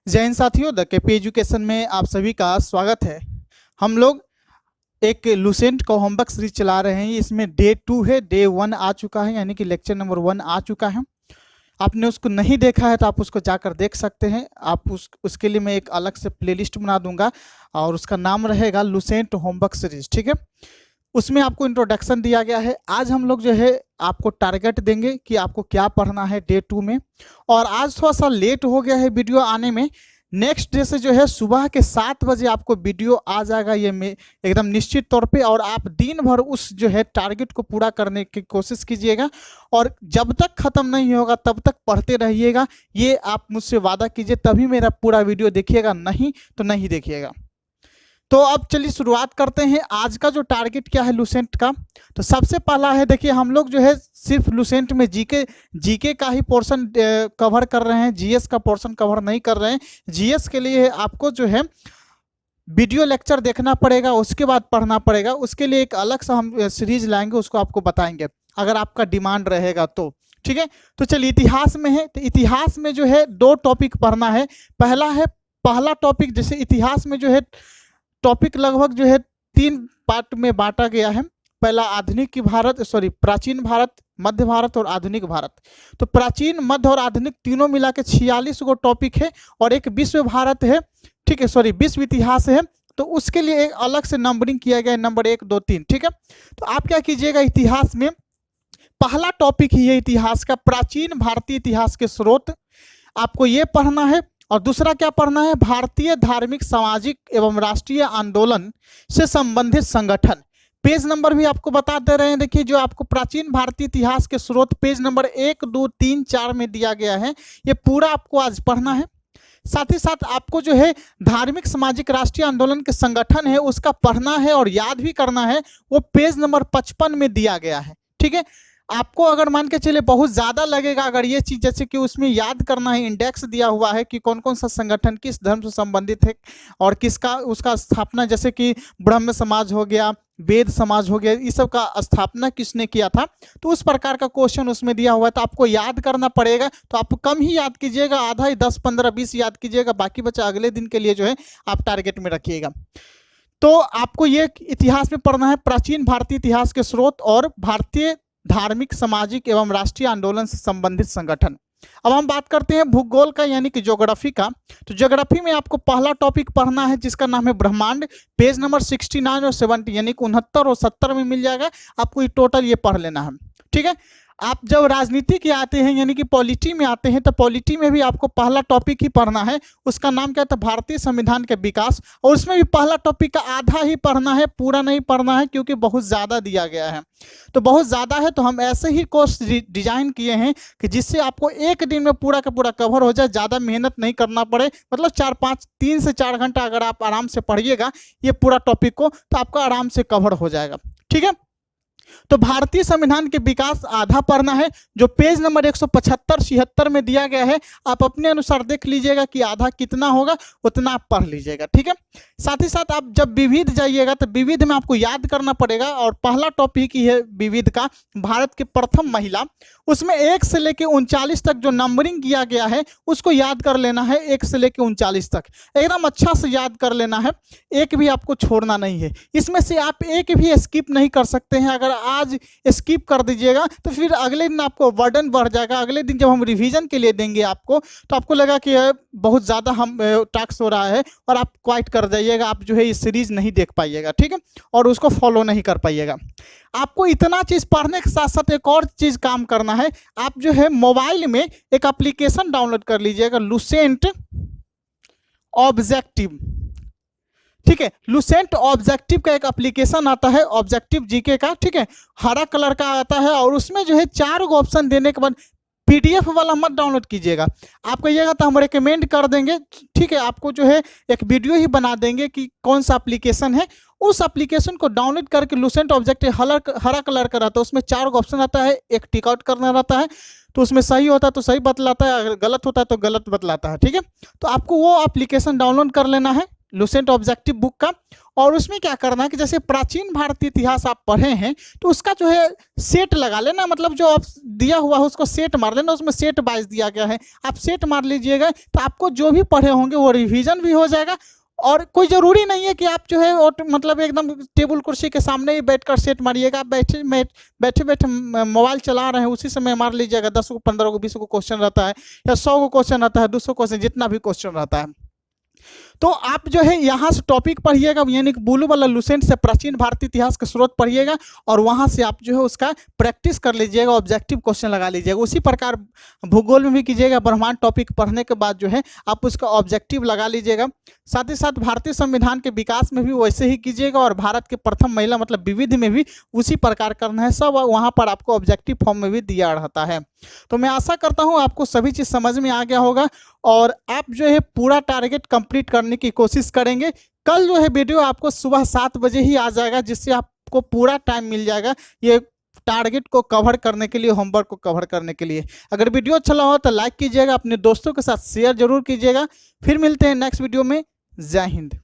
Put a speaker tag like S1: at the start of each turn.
S1: जय हिंद साथियों, the KP education में आप सभी का स्वागत है। हम लोग एक लुसेंट का होमवर्क सीरीज चला रहे हैं। इसमें डे 2 है, डे 1 आ चुका है, यानी कि लेक्चर नंबर 1 आ चुका है। आपने उसको नहीं देखा है तो आप उसको जाकर देख सकते हैं। आप उसके लिए मैं एक अलग से प्लेलिस्ट बना दूंगा और उसका नाम रहेगा लुसेंट होमवर्क सीरीज, ठीक है। उसमें आपको इंट्रोडक्शन दिया गया है। आज हम लोग जो है आपको टारगेट देंगे कि आपको क्या पढ़ना है डे 2 में। और आज थोड़ा सा लेट हो गया है वीडियो आने में। नेक्स्ट डे से जो है सुबह के 7 बजे आपको वीडियो आ जाएगा, ये में एकदम निश्चित तौर पे। और आप दिन भर उस जो है टारगेट को पूरा करने की कोशिश कीजिएगा और जब तक ख़त्म नहीं होगा तब तक पढ़ते रहिएगा। ये आप मुझसे वादा कीजिए, तभी मेरा पूरा वीडियो देखिएगा, नहीं तो नहीं देखिएगा। तो अब चलिए शुरुआत करते हैं। आज का जो टारगेट क्या है लुसेंट का, तो सबसे पहला है, देखिए हम लोग जो है सिर्फ लुसेंट में जीके का ही पोर्शन कवर कर रहे हैं, जीएस का पोर्शन कवर नहीं कर रहे हैं। जीएस के लिए आपको जो है वीडियो लेक्चर देखना पड़ेगा, उसके बाद पढ़ना पड़ेगा। उसके लिए एक अलग सा हम सीरीज लाएंगे, उसको आपको बताएंगे अगर आपका डिमांड रहेगा तो, ठीक है। तो चलिए इतिहास में है, तो इतिहास में जो है 2 टॉपिक पढ़ना है। पहला टॉपिक, जैसे इतिहास में जो है टॉपिक लगभग जो है 3 पार्ट में बांटा गया है। पहला प्राचीन भारत, मध्य भारत और आधुनिक भारत। तो प्राचीन, मध्य और आधुनिक तीनों मिला के 46 गो टॉपिक है और एक विश्व भारत है, ठीक है, विश्व इतिहास है। तो उसके लिए एक अलग से नंबरिंग किया गया है, नंबर 1, 2, 3, ठीक है। तो आप क्या कीजिएगा, इतिहास में पहला टॉपिक ही है इतिहास का, प्राचीन भारतीय इतिहास के स्रोत, आपको ये पढ़ना है। और दूसरा क्या पढ़ना है, भारतीय धार्मिक, सामाजिक एवं राष्ट्रीय आंदोलन से संबंधित संगठन। पेज नंबर भी आपको बता दे रहे हैं। देखिए जो आपको प्राचीन भारतीय इतिहास के स्रोत पेज नंबर 1, 2, 3, 4 में दिया गया है, ये पूरा आपको आज पढ़ना है। साथ ही साथ आपको जो है धार्मिक, सामाजिक, राष्ट्रीय आंदोलन के संगठन है उसका पढ़ना है और याद भी करना है। वो पेज नंबर 55 में दिया गया है, ठीक है। आपको अगर मान के चले बहुत ज़्यादा लगेगा अगर ये चीज़, जैसे कि उसमें याद करना है, इंडेक्स दिया हुआ है कि कौन कौन सा संगठन किस धर्म से संबंधित है और किसका उसका स्थापना, जैसे कि ब्रह्म समाज हो गया, वेद समाज हो गया, इस सब का स्थापना किसने किया था। तो उस प्रकार का क्वेश्चन उसमें दिया हुआ है, तो आपको याद करना पड़ेगा। तो आप कम ही याद कीजिएगा, आधा ही 10, 15, 20 याद कीजिएगा, बाकी बचा अगले दिन के लिए जो है आप टारगेट में रखिएगा। तो आपको ये इतिहास में पढ़ना है, प्राचीन भारतीय इतिहास के स्रोत और भारतीय धार्मिक, सामाजिक एवं राष्ट्रीय आंदोलन से संबंधित संगठन। अब हम बात करते हैं भूगोल का, यानी कि ज्योग्राफी का। तो ज्योग्राफी में आपको पहला टॉपिक पढ़ना है जिसका नाम है ब्रह्मांड। पेज नंबर 69 और 70, यानी कि 69 और 70 में मिल जाएगा आपको। ये टोटल ये पढ़ लेना है, ठीक है। आप जब राजनीति के आते हैं, यानी कि पॉलिटी में आते हैं, तो पॉलिटी में भी आपको पहला टॉपिक ही पढ़ना है। उसका नाम क्या था, भारतीय संविधान के विकास। और उसमें भी पहला टॉपिक का आधा ही पढ़ना है, पूरा नहीं पढ़ना है, क्योंकि बहुत ज़्यादा दिया गया है। तो बहुत ज़्यादा है, तो हम ऐसे ही कोर्स डिजाइन किए हैं कि जिससे आपको एक दिन में पूरा का पूरा कवर हो जाए, ज़्यादा मेहनत नहीं करना पड़े। मतलब 3 से 4 घंटा अगर आप आराम से पढ़िएगा ये पूरा टॉपिक को, तो आपका आराम से कवर हो जाएगा, ठीक है। तो भारतीय संविधान के विकास आधा पढ़ना है, जो पेज नंबर 175, 76 में दिया गया है। आप अपने अनुसार देख लीजिएगा कि आधा कितना होगा, उतना आप पढ़ लीजिएगा, ठीक है। साथ ही साथ आप जब विविध जाइएगा तो विविध में आपको याद करना पड़ेगा। और पहला टॉपिक ही है विविध का, भारत के प्रथम महिला। उसमें 1 से लेकर 39 तक जो नंबरिंग किया गया है उसको याद कर लेना है, 1 से लेकर 39 तक एकदम अच्छा से याद कर लेना है। एक भी आपको छोड़ना नहीं है, इसमें से आप एक भी स्किप नहीं कर सकते हैं। अगर आज स्किप कर दीजिएगा तो फिर अगले दिन आपको बर्डन बढ़ जाएगा। अगले दिन जब हम रिवीजन के लिए देंगे आपको, तो आपको लगा कि बहुत ज़्यादा हम टास्क हो रहा है और आप क्वाइट कर जाइएगा, आप जो है ये सीरीज नहीं देख पाइएगा, ठीक है, और उसको फॉलो नहीं कर पाइएगा। आपको इतना चीज़ पढ़ने के साथ साथ एक और चीज़ काम करना है। आप जो है मोबाइल में एक एप्लीकेशन डाउनलोड कर लीजिएगा, लुसेंट ऑब्जेक्टिव, ठीक है। लुसेंट ऑब्जेक्टिव का एक एप्लीकेशन आता है, ऑब्जेक्टिव जीके का, ठीक है, हरा कलर का आता है। और उसमें जो है 4 गो ऑप्शन देने के बाद पीडीएफ वाला मत डाउनलोड कीजिएगा। आप कहिएगा तो हम रेकमेंड कर देंगे, ठीक है। आपको जो है एक वीडियो ही बना देंगे कि कौन सा एप्लीकेशन है। उस एप्लीकेशन को डाउनलोड करके, लुसेंट ऑब्जेक्टिव हरा कलर का रहता है, उसमें 4 गो ऑप्शन आता है, एक टिक आउट करना रहता है। तो उसमें सही होता है तो सही बतलाता है, अगर गलत होता है तो गलत बतलाता है, ठीक है। तो आपको वो एप्लीकेशन डाउनलोड कर लेना है, लुसेंट ऑब्जेक्टिव बुक का। और उसमें क्या करना है कि जैसे प्राचीन भारतीय इतिहास आप पढ़े हैं तो उसका जो है सेट लगा लेना, मतलब जो आप दिया हुआ है उसको सेट मार लेना, उसमें सेट वाइज दिया गया है, आप सेट मार लीजिएगा तो आपको जो भी पढ़े होंगे वो रिवीजन भी हो जाएगा। और कोई ज़रूरी नहीं है कि आप जो है मतलब एकदम टेबल कुर्सी के सामने ही बैठकर सेट मारिएगा। आप बैठे बैठे मोबाइल चला रहे हैं उसी समय मार लीजिएगा। 10 को 15 को 20 को क्वेश्चन रहता है या 100 को क्वेश्चन रहता है, 200 क्वेश्चन, जितना भी क्वेश्चन रहता है। तो आप जो है यहाँ से टॉपिक पढ़िएगा, यानी कि ब्लू वाला लुसेंट से प्राचीन भारतीय इतिहास के स्रोत पढ़िएगा और वहाँ से आप जो है उसका प्रैक्टिस कर लीजिएगा, ऑब्जेक्टिव क्वेश्चन लगा लीजिएगा। उसी प्रकार भूगोल में भी कीजिएगा। ब्रह्मांड टॉपिक पढ़ने के बाद जो है आप उसका ऑब्जेक्टिव लगा लीजिएगा। साथ ही साथ भारतीय संविधान के विकास में भी वैसे ही कीजिएगा और भारत के प्रथम महिला मतलब विविध में भी उसी प्रकार करना है। सब वहाँ पर आपको ऑब्जेक्टिव फॉर्म में भी दिया रहता है। तो मैं आशा करता हूँ आपको सभी चीज़ समझ में आ गया होगा और आप जो है पूरा टारगेट कंप्लीट करने की कोशिश करेंगे। कल जो है वीडियो आपको सुबह 7 बजे ही आ जाएगा, जिससे आपको पूरा टाइम मिल जाएगा ये टारगेट को कवर करने के लिए, होमवर्क को कवर करने के लिए। अगर वीडियो अच्छा लगा हो तो लाइक कीजिएगा, अपने दोस्तों के साथ शेयर जरूर कीजिएगा। फिर मिलते हैं नेक्स्ट वीडियो में। जय हिंद।